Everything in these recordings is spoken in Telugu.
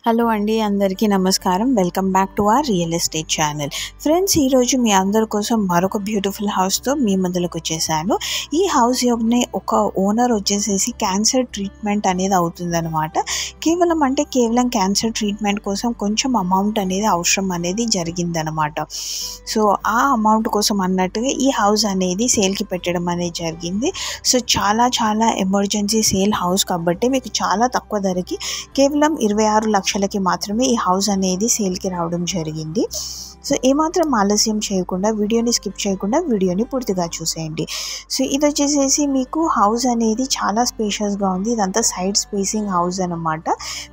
హలో అండి, అందరికీ నమస్కారం. Welcome back to our real estate channel. Friends, ఈరోజు మీ అందరి కోసం మరొక బ్యూటిఫుల్ హౌస్తో మీ ముందుకు వచ్చేసాను. ఈ హౌస్ యొక్క ఒక ఓనర్ వచ్చేసేసి క్యాన్సర్ ట్రీట్మెంట్ అనేది అవుతుందన్నమాట. కేవలం క్యాన్సర్ ట్రీట్మెంట్ కోసం కొంచెం అమౌంట్ అనేది అవసరం అనేది జరిగిందనమాట. సో ఆ అమౌంట్ కోసం అన్నట్టుగా ఈ హౌస్ అనేది సేల్కి పెట్టడం అనేది జరిగింది. సో చాలా ఎమర్జెన్సీ సేల్ హౌస్ కాబట్టి మీకు చాలా తక్కువ ధరకి కేవలం 26 లక్షలకి మాత్రమే ఈ హౌస్ అనేది సేల్కి రావడం జరిగింది. సో ఏమాత్రం ఆలస్యం చేయకుండా వీడియోని స్కిప్ చేయకుండా వీడియోని పూర్తిగా చూసేయండి. సో ఇది వచ్చేసేసి మీకు హౌస్ అనేది చాలా స్పేషియస్గా ఉంది. ఇదంతా సైడ్ స్పేసింగ్ హౌస్ అనమాట.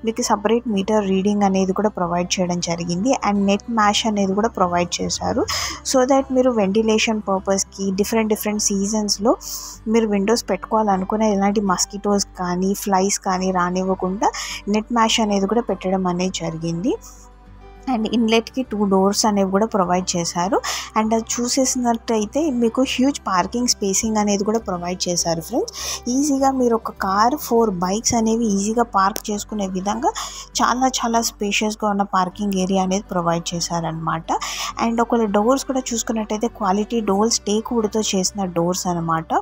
మీకు సపరేట్ మీటర్ రీడింగ్ అనేది కూడా ప్రొవైడ్ చేయడం జరిగింది అండ్ నెట్ మ్యాష్ అనేది కూడా ప్రొవైడ్ చేశారు. సో దట్ మీరు వెంటిలేషన్ పర్పస్కి డిఫరెంట్ సీజన్స్లో మీరు విండోస్ పెట్టుకోవాలనుకునే ఎలాంటి మస్కిటోస్ కానీ ఫ్లైస్ కానీ రానివ్వకుండా నెట్ మ్యాష్ అనేది కూడా పెట్టడం అనేది జరిగింది. అండ్ ఇన్లెట్కి 2 డోర్స్ అనేవి కూడా ప్రొవైడ్ చేశారు. అండ్ అది చూసేసినట్టయితే మీకు హ్యూజ్ పార్కింగ్ స్పేసింగ్ అనేది కూడా ప్రొవైడ్ చేశారు. ఫ్రెండ్స్, ఈజీగా మీరు ఒక కార్ 4 బైక్స్ అనేవి ఈజీగా పార్క్ చేసుకునే విధంగా చాలా స్పేషియస్గా ఉన్న పార్కింగ్ ఏరియా అనేది ప్రొవైడ్ చేశారనమాట. అండ్ ఒకవేళ డోర్స్ కూడా చూసుకున్నట్టయితే క్వాలిటీ డోర్స్ టేక్ వుడ్తో చేసిన డోర్స్ అనమాట.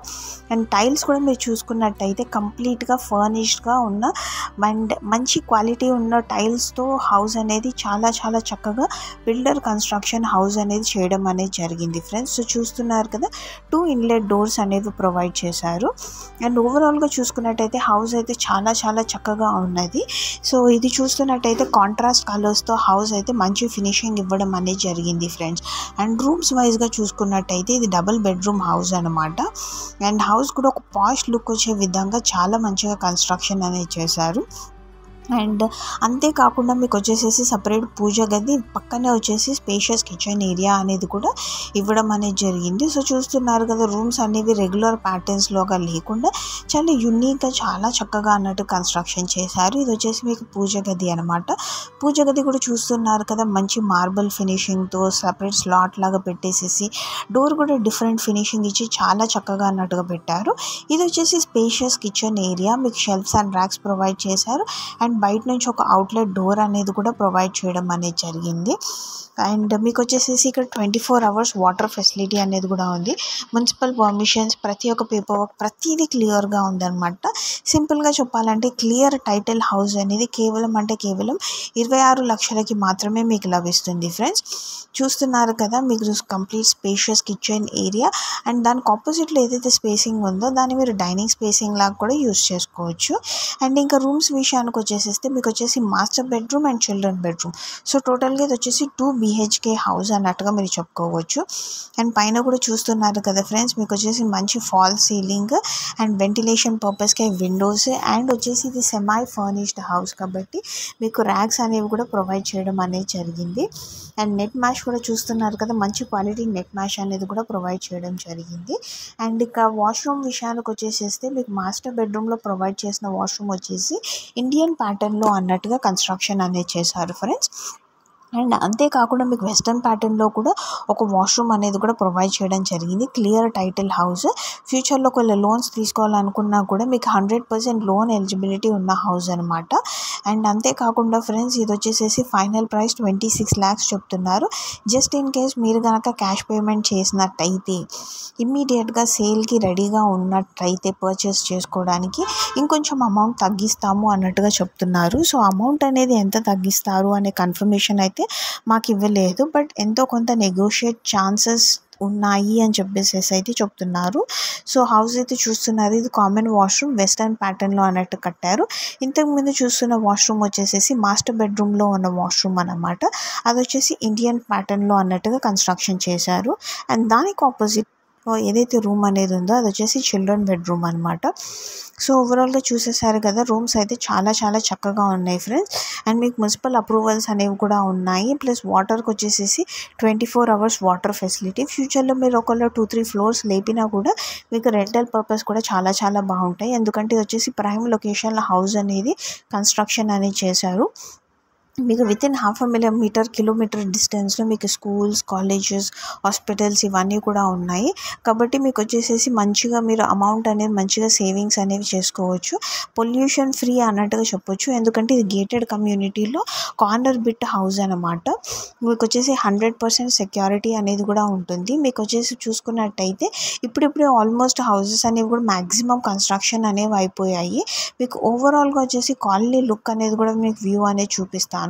అండ్ టైల్స్ కూడా మీరు చూసుకున్నట్టయితే కంప్లీట్గా ఫర్నిష్డ్గా ఉన్న అండ్ మంచి క్వాలిటీ ఉన్న టైల్స్తో హౌస్ అనేది చాలా చక్కగా బిల్డర్ కన్స్ట్రక్షన్ హౌస్ అనేది చేయడం అనేది జరిగింది. ఫ్రెండ్స్, సో చూస్తున్నారు కదా, 2 ఇన్లెట్ డోర్స్ అనేవి ప్రొవైడ్ చేశారు. అండ్ ఓవరాల్గా చూసుకున్నట్టయితే హౌస్ అయితే చాలా చక్కగా ఉన్నది. సో ఇది చూస్తున్నట్టయితే కాంట్రాస్ట్ కలర్స్తో హౌస్ అయితే మంచి ఫినిషింగ్ ఇవ్వడం అనేది జరిగింది. ఫ్రెండ్స్, అండ్ రూమ్స్ వైజ్గా చూసుకున్నట్టయితే ఇది డబుల్ బెడ్రూమ్ హౌస్ అనమాట. అండ్ హౌస్ కూడా ఒక పాష్ లుక్ వచ్చే విధంగా చాలా మంచిగా కన్స్ట్రక్షన్ అనేది చేశారు. అండ్ అంతేకాకుండా మీకు వచ్చేసేసి సపరేట్ పూజ గది పక్కనే వచ్చేసి స్పేషియస్ కిచెన్ ఏరియా అనేది కూడా ఇవ్వడం అనేది జరిగింది. సో చూస్తున్నారు కదా, రూమ్స్ అనేవి రెగ్యులర్ ప్యాటర్న్స్లోగా లేకుండా చాలా యూనిక్గా చాలా చక్కగా అన్నట్టు కన్స్ట్రక్షన్ చేశారు. ఇది వచ్చేసి మీకు పూజ గది అనమాట. పూజ గది కూడా చూస్తున్నారు కదా, మంచి మార్బుల్ ఫినిషింగ్తో సపరేట్ స్లాట్ లాగా పెట్టేసేసి డోర్ కూడా డిఫరెంట్ ఫినిషింగ్ ఇచ్చి చాలా చక్కగా అన్నట్టుగా పెట్టారు. ఇది వచ్చేసి స్పేషియస్ కిచెన్ ఏరియా, మీకు షెల్ఫ్స్ అండ్ ర్యాక్స్ ప్రొవైడ్ చేశారు. అండ్ బయట నుంచి ఒక అవుట్లెట్ డోర్ అనేది కూడా ప్రొవైడ్ చేయడం అనేది జరిగింది. అండ్ మీకు వచ్చేసేసి ఇక్కడ 24 hours వాటర్ ఫెసిలిటీ అనేది కూడా ఉంది. మున్సిపల్ పర్మిషన్స్, ప్రతి ఒక్క పేపర్ వర్క్ ప్రతిదీ క్లియర్గా ఉందన్నమాట. సింపుల్గా చెప్పాలంటే క్లియర్ టైటిల్ హౌస్ అనేది కేవలం 26 లక్షలకి మాత్రమే మీకు లభిస్తుంది. ఫ్రెండ్స్, చూస్తున్నారు కదా, మీకు complete spacious kitchen area and దానికి ఆపోజిట్లో ఏదైతే స్పేసింగ్ ఉందో దాన్ని మీరు డైనింగ్ స్పేసింగ్ లాగా కూడా యూస్ చేసుకోవచ్చు. అండ్ ఇంకా రూమ్స్ విషయానికి వచ్చేసేస్తే మీకు వచ్చేసి master bedroom and children bedroom. So టోటల్గా ఇది వచ్చేసి 2 BHK హౌస్ అన్నట్టుగా మీరు చెప్పుకోవచ్చు. అండ్ పైన కూడా చూస్తున్నారు కదా ఫ్రెండ్స్, మీకు వచ్చేసి మంచి ఫాల్ సీలింగ్ అండ్ వెంటిలేషన్ పర్పస్కి విండోస్ అండ్ వచ్చేసి ఇది సెమై ఫర్నిష్డ్ హౌస్ కాబట్టి మీకు ర్యాక్స్ అనేవి కూడా ప్రొవైడ్ చేయడం అనేది జరిగింది. అండ్ నెట్ మ్యాష్ కూడా చూస్తున్నారు కదా, మంచి క్వాలిటీ నెట్ మ్యాష్ అనేది కూడా ప్రొవైడ్ చేయడం జరిగింది. అండ్ ఇక వాష్రూమ్ విషయానికి వచ్చేసేస్తే మీకు మాస్టర్ బెడ్రూమ్లో ప్రొవైడ్ చేసిన వాష్రూమ్ వచ్చేసి ఇండియన్ ప్యాటర్న్లో అన్నట్టుగా కన్స్ట్రక్షన్ అనేది చేశారు. ఫ్రెండ్స్, అండ్ అంతేకాకుండా మీకు వెస్టర్న్ ప్యాటర్న్లో కూడా ఒక వాష్రూమ్ అనేది కూడా ప్రొవైడ్ చేయడం జరిగింది. Clear title house. ఫ్యూచర్లో ఒకవేళ లోన్స్ తీసుకోవాలనుకున్నా కూడా మీకు 100% లోన్ ఎలిజిబిలిటీ ఉన్న హౌస్ అనమాట. అండ్ అంతేకాకుండా ఫ్రెండ్స్, ఇది వచ్చేసేసి ఫైనల్ ప్రైస్ 26 lakhs చెప్తున్నారు. జస్ట్ ఇన్ కేస్ మీరు కనుక క్యాష్ పేమెంట్ చేసినట్టయితే ఇమ్మీడియట్గా సేల్కి రెడీగా ఉన్నట్టయితే పర్చేస్ చేసుకోవడానికి ఇంకొంచెం అమౌంట్ తగ్గిస్తాము అన్నట్టుగా చెప్తున్నారు. సో అమౌంట్ అనేది ఎంత తగ్గిస్తారు అనే కన్ఫర్మేషన్ అయితే మాకు ఇవ్వలేదు, బట్ ఎంతో కొంత నెగోషియేట్ ఛాన్సెస్ ఉన్నాయి అని చెప్పేసి అయితే చెప్తున్నారు. సో హౌస్ అయితే చూస్తున్నారు, ఇది కామన్ వాష్రూమ్ వెస్టర్న్ ప్యాటర్న్లో అన్నట్టు కట్టారు. ఇంతకుముందు చూస్తున్న వాష్రూమ్ వచ్చేసేసి మాస్టర్ బెడ్రూమ్లో ఉన్న వాష్రూమ్ అన్నమాట. అది వచ్చేసి ఇండియన్ ప్యాటర్న్లో అన్నట్టుగా కన్స్ట్రక్షన్ చేశారు. అండ్ దానికి ఆపోజిట్ ఏదైతే రూమ్ అనేది ఉందో అది వచ్చేసి చిల్డ్రన్ బెడ్రూమ్ అనమాట. సో ఓవరాల్గా చూసేసారు కదా, రూమ్స్ అయితే చాలా చక్కగా ఉన్నాయి. ఫ్రెండ్స్, అండ్ మీకు మున్సిపల్ అప్రూవల్స్ అనేవి కూడా ఉన్నాయి. ప్లస్ వాటర్కి వచ్చేసేసి 24 hours వాటర్ ఫెసిలిటీ. ఫ్యూచర్లో మీరు ఒకవేళ 2-3 floors లేపినా కూడా మీకు రెంటల్ పర్పస్ కూడా చాలా బాగుంటాయి. ఎందుకంటే ఇది వచ్చేసి ప్రైమ్ లొకేషన్లో హౌస్ అనేది కన్స్ట్రక్షన్ అనేది చేశారు. మీకు వితిన్ 1/2 కిలోమీటర్ డిస్టెన్స్లో మీకు స్కూల్స్, కాలేజెస్, హాస్పిటల్స్ ఇవన్నీ కూడా ఉన్నాయి. కాబట్టి మీకు వచ్చేసేసి మంచిగా మీరు అమౌంట్ అనేది మంచిగా సేవింగ్స్ అనేవి చేసుకోవచ్చు. పొల్యూషన్ ఫ్రీ అన్నట్టుగా చెప్పొచ్చు. ఎందుకంటే ఇది గేటెడ్ కమ్యూనిటీలో కార్నర్ బిట్ హౌస్ అనమాట. మీకు వచ్చేసి 100% సెక్యూరిటీ అనేది కూడా ఉంటుంది. మీకు వచ్చేసి చూసుకున్నట్టయితే ఇప్పుడిప్పుడే ఆల్మోస్ట్ హౌసెస్ అనేవి కూడా మ్యాక్సిమం కన్స్ట్రక్షన్ అనేవి అయిపోయాయి. మీకు ఓవరాల్గా వచ్చేసి కాలనీ లుక్ అనేది కూడా మీకు వ్యూ అనేది చూపిస్తాను.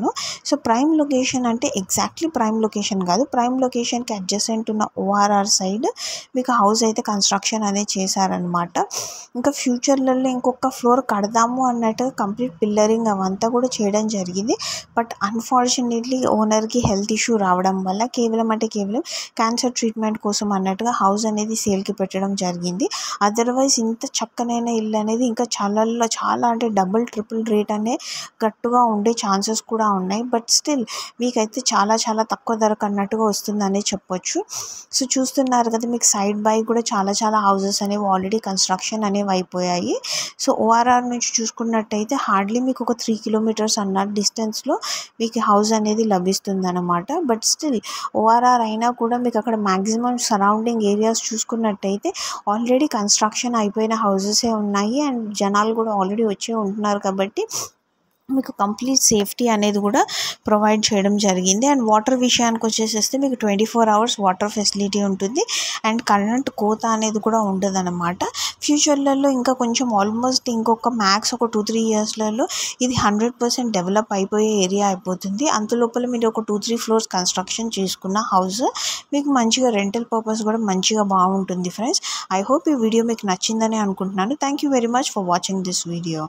సో ప్రైమ్ లొకేషన్ అంటే ఎగ్జాక్ట్లీ ప్రైమ్ లొకేషన్ కాదు, ప్రైమ్ లొకేషన్కి అడ్జసెంట్ ఉన్న ఓఆర్ఆర్ సైడ్ మీకు హౌస్ అయితే కన్స్ట్రక్షన్ అనేది చేశారనమాట. ఇంకా ఫ్యూచర్లలో ఇంకొక ఫ్లోర్ కడదాము అన్నట్టుగా కంప్లీట్ పిల్లరింగ్ అవంతా కూడా చేయడం జరిగింది. బట్ అన్ఫార్చునేట్లీ ఓనర్కి హెల్త్ ఇష్యూ రావడం వల్ల కేవలం క్యాన్సర్ ట్రీట్మెంట్ కోసం అన్నట్టుగా హౌస్ అనేది సేల్కి పెట్టడం జరిగింది. అదర్వైజ్ ఇంత చక్కనైన ఇల్లు అనేది ఇంకా చాలా అంటే డబుల్ ట్రిపుల్ రేట్ అనే గట్టుగా ఉండే ఛాన్సెస్ కూడా ఉన్నాయి. బట్ స్టిల్ మీకైతే చాలా తక్కువ ధరకు అన్నట్టుగా వస్తుందని చెప్పొచ్చు. సో చూస్తున్నారు కదా, మీకు సైడ్ బై కూడా చాలా హౌసెస్ అనేవి ఆల్రెడీ కన్స్ట్రక్షన్ అనేవి అయిపోయాయి. సో ఓఆర్ఆర్ నుంచి చూసుకున్నట్టయితే హార్డ్లీ మీకు ఒక 3 కిలోమీటర్స్ అన్న డిస్టెన్స్లో మీకు హౌస్ అనేది లభిస్తుంది అనమాట. బట్ స్టిల్ ఓఆర్ఆర్ అయినా కూడా మీకు అక్కడ మ్యాక్సిమం సరౌండింగ్ ఏరియాస్ చూసుకున్నట్టయితే ఆల్రెడీ కన్స్ట్రక్షన్ అయిపోయిన హౌసెసే ఉన్నాయి అండ్ జనాలు కూడా ఆల్రెడీ వచ్చే ఉంటున్నారు. కాబట్టి మీకు కంప్లీట్ సేఫ్టీ అనేది కూడా ప్రొవైడ్ చేయడం జరిగింది. అండ్ వాటర్ విషయానికి వచ్చేసేస్తే మీకు 24 hours వాటర్ ఫెసిలిటీ ఉంటుంది అండ్ కరెంట్ కోత అనేది కూడా ఉండదు అనమాట. ఫ్యూచర్లలో ఇంకా కొంచెం ఆల్మోస్ట్ ఇంకొక మ్యాక్స్ ఒక 2-3 ఇయర్స్లలో ఇది 100% డెవలప్ అయిపోయే ఏరియా అయిపోతుంది. అంతలోపల మీరు ఒక 2-3 ఫ్లోర్స్ కన్స్ట్రక్షన్ చేసుకున్న హౌస్ మీకు మంచిగా రెంటల్ పర్పస్ కూడా మంచిగా బాగుంటుంది ఫ్రెండ్స్. ఐ హోప్ ఈ వీడియో మీకు నచ్చిందని అనుకుంటున్నాను. Thank you very much for watching this video.